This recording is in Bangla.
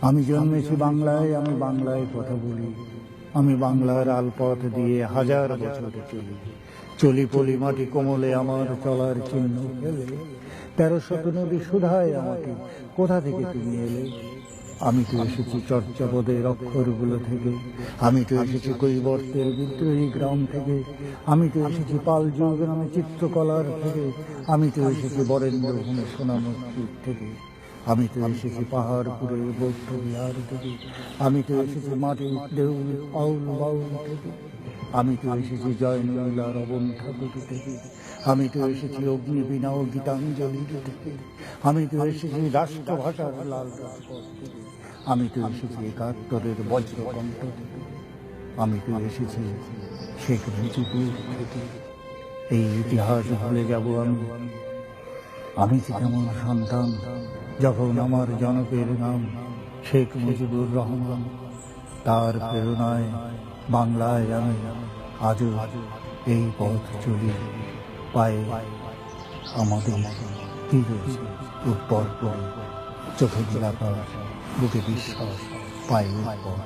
আমি জন্মেছি বাংলায়, আমি বাংলায় কথা বলি। আমি বাংলার আলপথ দিয়ে হাজার বছর চলি। চলি পলি মাটি কোমলে আমার চলার চিহ্ন ফেলে। ১৩০০ নদী শুধায় আমাকে, কোথা থেকে তুমি এলে? আমি তো এসেছি চর্যাপদের অক্ষরগুলো থেকে। আমি তো এসেছি কৈবর্তের বিদ্রোহী গ্রাম থেকে। আমি তো এসেছি পাল যুগ নামে চিত্রকলার থেকে। আমি তো এসেছি বরেন্দ্র ভূমি সোনা মসজিদ থেকে। আমি তো এসেছি পাহাড়পুরের বৌদ্ধ বিহার থেকে। আমি তো এসেছি মাটির দেউল আউল বাউল থেকে। আমি তো এসেছি জয়নুল্লার অবন ঠাকুর থেকে। আমি তো এসেছি অগ্নিবীণা ও গীতাঞ্জলির থেকে। আমি তো এসেছি রাষ্ট্রভাষার লাল রাজপথ থেকে। আমি তো এসেছি ৭১-এর বজ্রকণ্ঠ থেকে। আমি তো এসেছি শেখ মুজিবুর থেকে। এই ইতিহাস ভুলে যাব আমি? আমি যে কেমন সন্তান যখন আমার জনকের নাম শেখ মুজিবুর রহমান। তার প্রেরণায় বাংলায় আমি আজও এই পথ চলি। পায়ে আমাদের কি রয়েছে উৎপর করে, চোখে নীলাকাশ, বুকে বিশ্বাস, পায়ে উৎপর।